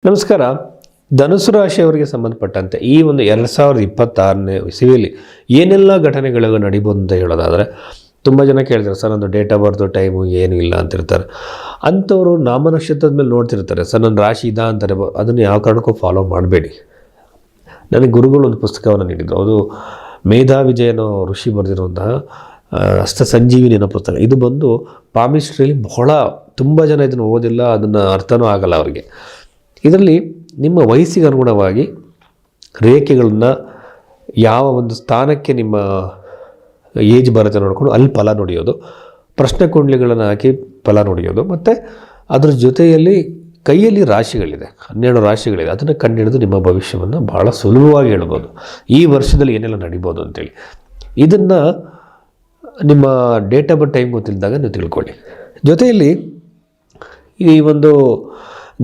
ನಮಸ್ಕಾರ. ಧನುಸು ರಾಶಿಯವರಿಗೆ ಸಂಬಂಧಪಟ್ಟಂತೆ ಈ ಒಂದು 2026ನೇ ಇಸವಿಯಲ್ಲಿ ಏನೆಲ್ಲ ಘಟನೆಗಳು ನಡೀಬೋದು ಅಂತ ಹೇಳೋದಾದರೆ, ತುಂಬ ಜನ ಕೇಳ್ತಾರೆ, ಸರ್ ನಂದು ಡೇಟ್ ಆಫ್ ಬರ್ತು ಟೈಮು ಏನೂ ಇಲ್ಲ ಅಂತಿರ್ತಾರೆ. ಅಂಥವರು ನಾಮನಕ್ಷತ್ರದ ಮೇಲೆ ನೋಡ್ತಿರ್ತಾರೆ, ಸರ್ ನನ್ನ ರಾಶಿ ಇದಾ ಅಂತಾರೆ. ಅದನ್ನು ಯಾವ ಕಾರಣಕ್ಕೂ ಫಾಲೋ ಮಾಡಬೇಡಿ. ನನಗೆ ಗುರುಗಳು ಒಂದು ಪುಸ್ತಕವನ್ನು ನೀಡಿದರು. ಅದು ಮೇಧಾವಿಜಯನೋ ಋಷಿ ಬರೆದಿರುವಂತಹ ಅಷ್ಟ ಸಂಜೀವಿನಿ ಅನ್ನೋ ಪುಸ್ತಕ. ಇದು ಬಂದು ಪಾಮಿಸ್ಟ್ರಿಯಲ್ಲಿ ತುಂಬ ಜನ ಇದನ್ನು ಓದಿಲ್ಲ, ಅದನ್ನು ಅರ್ಥನೂ ಆಗಲ್ಲ ಅವರಿಗೆ. ಇದರಲ್ಲಿ ನಿಮ್ಮ ವಯಸ್ಸಿಗೆ ಅನುಗುಣವಾಗಿ ರೇಖೆಗಳನ್ನು ಯಾವ ಒಂದು ಸ್ಥಾನಕ್ಕೆ ನಿಮ್ಮ ಏಜ್ ಬರುತ್ತೆ ನೋಡಿಕೊಂಡು ಅಲ್ಲಿ ಫಲ ನುಡಿಯೋದು, ಪ್ರಶ್ನೆ ಕುಂಡಲಿಗಳನ್ನು ಹಾಕಿ ಫಲ ನುಡಿಯೋದು, ಮತ್ತು ಅದ್ರ ಜೊತೆಯಲ್ಲಿ ಕೈಯಲ್ಲಿ ರಾಶಿಗಳಿದೆ, 12 ರಾಶಿಗಳಿದೆ. ಅದನ್ನು ಕಂಡುಹಿಡಿದು ನಿಮ್ಮ ಭವಿಷ್ಯವನ್ನು ಭಾಳ ಸುಲಭವಾಗಿ ಹೇಳ್ಬೋದು, ಈ ವರ್ಷದಲ್ಲಿ ಏನೆಲ್ಲ ನಡಿಬೋದು ಅಂತೇಳಿ. ಇದನ್ನು ನಿಮ್ಮ ಡೇಟ್ ಆಫ್ ಬರ್ತ್ ಟೈಮ್ ಗೊತ್ತಿಲ್ಲದಾಗ ನೀವು ತಿಳ್ಕೊಳ್ಳಿ. ಜೊತೆಯಲ್ಲಿ ಈ ಒಂದು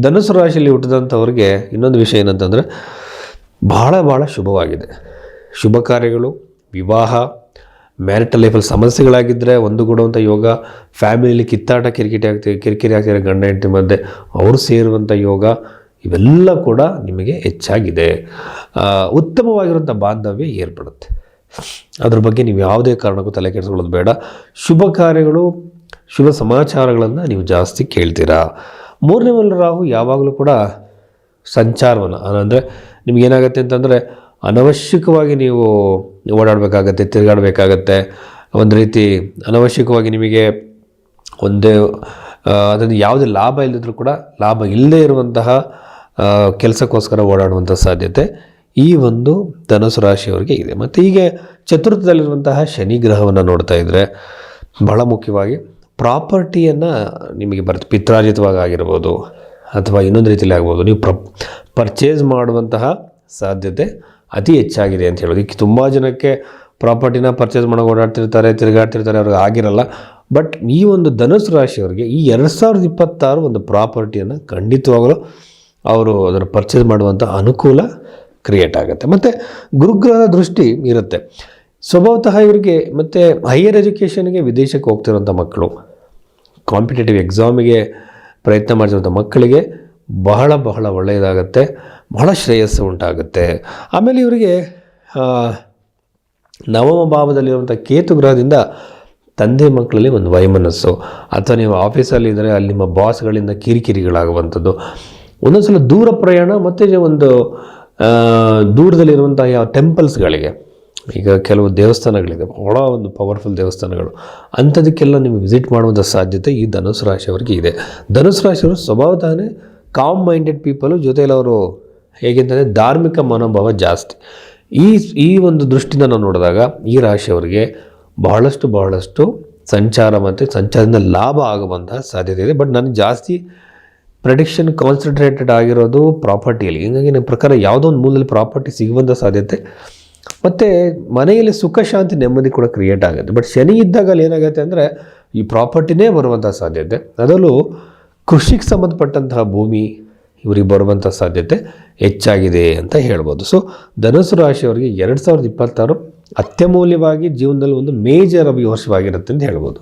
ಧನುಸು ರಾಶಿಯಲ್ಲಿ ಹುಟ್ಟಿದಂಥವ್ರಿಗೆ ಇನ್ನೊಂದು ವಿಷಯ ಏನಂತಂದರೆ, ಭಾಳ ಶುಭವಾಗಿದೆ. ಶುಭ ಕಾರ್ಯಗಳು, ವಿವಾಹ, ಮ್ಯಾರಿಟಲ್ ಲೈಫಲ್ಲಿ ಸಮಸ್ಯೆಗಳಾಗಿದ್ದರೆ ಒಂದುಗೂಡುವಂಥ ಯೋಗ, ಫ್ಯಾಮಿಲಿಯಲ್ಲಿ ಕಿತ್ತಾಟ ಕಿರಿಕಿರಿ ಆಗ್ತಿರೋ ಗಂಡ ಹೆಂಡತಿ ಮಧ್ಯೆ ಅವರು ಸೇರುವಂಥ ಯೋಗ, ಇವೆಲ್ಲ ಕೂಡ ನಿಮಗೆ ಹೆಚ್ಚಾಗಿದೆ. ಉತ್ತಮವಾಗಿರುವಂಥ ಬಾಂಧವ್ಯ ಏರ್ಪಡುತ್ತೆ. ಅದ್ರ ಬಗ್ಗೆ ನೀವು ಯಾವುದೇ ಕಾರಣಕ್ಕೂ ತಲೆ ಕೆಡಿಸ್ಕೊಳ್ಳೋದು ಬೇಡ. ಶುಭ ಕಾರ್ಯಗಳು, ಶುಭ ಸಮಾಚಾರಗಳನ್ನು ನೀವು ಜಾಸ್ತಿ ಕೇಳ್ತೀರಾ. 3ನೇ ಮನೆ ರಾಹು ಯಾವಾಗಲೂ ಕೂಡ ಸಂಚಾರವನ್ನು, ಅಂದರೆ ನಿಮಗೇನಾಗುತ್ತೆ ಅಂತಂದರೆ, ಅನವಶ್ಯಕವಾಗಿ ನೀವು ಓಡಾಡಬೇಕಾಗತ್ತೆ, ತಿರುಗಾಡಬೇಕಾಗತ್ತೆ. ಒಂದು ರೀತಿ ಅನವಶ್ಯಕವಾಗಿ ನಿಮಗೆ ಅದನ್ನು ಯಾವುದೇ ಲಾಭ ಇಲ್ಲದಿದ್ರೂ ಕೂಡ ಲಾಭ ಇಲ್ಲದೇ ಇರುವಂತಹ ಕೆಲಸಕ್ಕೋಸ್ಕರ ಓಡಾಡುವಂಥ ಸಾಧ್ಯತೆ ಈ ಒಂದು ಧನುಸು ರಾಶಿಯವರಿಗೆ ಇದೆ. ಮತ್ತು ಹೀಗೆ ಚತುರ್ಥದಲ್ಲಿರುವಂತಹ ಶನಿ ಗ್ರಹವನ್ನು ನೋಡ್ತಾ ಇದ್ದರೆ, ಬಹಳ ಮುಖ್ಯವಾಗಿ ಪ್ರಾಪರ್ಟಿಯನ್ನು ನಿಮಗೆ ಪಿತ್ರಾರ್ಜಿತವಾಗಿ ಆಗಿರ್ಬೋದು ಅಥವಾ ಇನ್ನೊಂದು ರೀತಿಯಲ್ಲಿ ಆಗ್ಬೋದು, ನೀವು ಪರ್ಚೇಸ್ ಮಾಡುವಂತಹ ಸಾಧ್ಯತೆ ಅತಿ ಹೆಚ್ಚಾಗಿದೆ ಅಂತ ಹೇಳೋದು. ಈಗ ತುಂಬ ಜನಕ್ಕೆ ಪ್ರಾಪರ್ಟಿನ ಪರ್ಚೇಸ್ ಮಾಡೋಕೆ ಓಡಾಡ್ತಿರ್ತಾರೆ, ತಿರುಗಾಡ್ತಿರ್ತಾರೆ, ಅವ್ರಿಗೆ ಆಗಿರಲ್ಲ. ಬಟ್ ಈ ಒಂದು ಧನುಸು ರಾಶಿಯವರಿಗೆ ಈ 2026 ಒಂದು ಪ್ರಾಪರ್ಟಿಯನ್ನು ಖಂಡಿತವಾಗಲೂ ಅವರು ಅದನ್ನು ಪರ್ಚೇಸ್ ಮಾಡುವಂಥ ಅನುಕೂಲ ಕ್ರಿಯೇಟ್ ಆಗುತ್ತೆ. ಮತ್ತು ಗುರುಗ್ರಹದ ದೃಷ್ಟಿ ಇರುತ್ತೆ. ಸ್ವಭಾವತಃ ಇವರಿಗೆ ಮತ್ತು ಹೈಯರ್ ಎಜುಕೇಷನ್ಗೆ ವಿದೇಶಕ್ಕೆ ಹೋಗ್ತಿರೋಂಥ ಮಕ್ಕಳು, ಕಾಂಪಿಟೇಟಿವ್ ಎಕ್ಸಾಮಿಗೆ ಪ್ರಯತ್ನ ಮಾಡ್ತಿರೋಂಥ ಮಕ್ಕಳಿಗೆ ಬಹಳ ಒಳ್ಳೆಯದಾಗತ್ತೆ, ಬಹಳ ಶ್ರೇಯಸ್ಸು ಉಂಟಾಗುತ್ತೆ. ಆಮೇಲೆ ಇವರಿಗೆ ನವಮ ಭಾವದಲ್ಲಿರುವಂಥ ಕೇತು ಗ್ರಹದಿಂದ ತಂದೆ ಮಕ್ಕಳಲ್ಲಿ ಒಂದು ವೈಮನಸ್ಸು, ಅಥವಾ ನೀವು ಆಫೀಸಲ್ಲಿ ಇದ್ದರೆ ಅಲ್ಲಿ ನಿಮ್ಮ ಬಾಸ್ಗಳಿಂದ ಕಿರಿಕಿರಿಗಳಾಗುವಂಥದ್ದು, ಒಂದೊಂದು ಸಲ ದೂರ ಪ್ರಯಾಣ, ಮತ್ತು ಒಂದು ದೂರದಲ್ಲಿರುವಂಥ ಯಾವ ಟೆಂಪಲ್ಸ್ಗಳಿಗೆ, ಈಗ ಕೆಲವು ದೇವಸ್ಥಾನಗಳಿದೆ, ಬಹಳ ಒಂದು ಪವರ್ಫುಲ್ ದೇವಸ್ಥಾನಗಳು, ಅಂಥದಕ್ಕೆಲ್ಲ ನೀವು ವಿಸಿಟ್ ಮಾಡುವಂಥ ಸಾಧ್ಯತೆ ಈ ಧನುಸು ರಾಶಿಯವರಿಗೆ ಇದೆ. ಧನುಸು ರಾಶಿಯವರು ಸ್ವಭಾವತಃನೇ ಕಾಮ್ ಮೈಂಡೆಡ್ ಪೀಪಲು, ಜೊತೆಯಲ್ಲಿ ಅವರು ಹೇಗೆಂತಂದರೆ ಧಾರ್ಮಿಕ ಮನೋಭಾವ ಜಾಸ್ತಿ. ಈ ಒಂದು ದೃಷ್ಟಿನ ನಾವು ನೋಡಿದಾಗ ಈ ರಾಶಿಯವರಿಗೆ ಬಹಳಷ್ಟು ಸಂಚಾರ ಮತ್ತು ಸಂಚಾರದಿಂದ ಲಾಭ ಆಗುವಂತಹ ಸಾಧ್ಯತೆ ಇದೆ. ಬಟ್ ನನಗೆ ಜಾಸ್ತಿ ಪ್ರೆಡಿಕ್ಷನ್ ಕಾನ್ಸಂಟ್ರೇಟೆಡ್ ಆಗಿರೋದು ಪ್ರಾಪರ್ಟಿಯಲ್ಲಿ. ಹೀಗಾಗಿ ನನ್ನ ಪ್ರಕಾರ ಯಾವುದೋ ಒಂದು ಮೂಲದಲ್ಲಿ ಪ್ರಾಪರ್ಟಿ ಸಿಗುವಂಥ ಸಾಧ್ಯತೆ, ಮತ್ತು ಮನೆಯಲ್ಲಿ ಸುಖ ಶಾಂತಿ ನೆಮ್ಮದಿ ಕೂಡ ಕ್ರಿಯೇಟ್ ಆಗುತ್ತೆ. ಬಟ್ ಶನಿ ಇದ್ದಾಗ ಅಲ್ಲಿ ಏನಾಗುತ್ತೆ ಅಂದರೆ ಈ ಪ್ರಾಪರ್ಟಿನೇ ಬರುವಂಥ ಸಾಧ್ಯತೆ, ಅದರಲ್ಲೂ ಕೃಷಿಗೆ ಸಂಬಂಧಪಟ್ಟಂತಹ ಭೂಮಿ ಇವರಿಗೆ ಬರುವಂಥ ಸಾಧ್ಯತೆ ಹೆಚ್ಚಾಗಿದೆ ಅಂತ ಹೇಳ್ಬೋದು. ಸೊ ಧನುಸು ರಾಶಿಯವರಿಗೆ 2026 ಅತ್ಯಮೂಲ್ಯವಾಗಿ ಜೀವನದಲ್ಲಿ ಒಂದು ಮೇಜರ್ ವರ್ಷವಾಗಿರುತ್ತೆ ಅಂತ ಹೇಳ್ಬೋದು.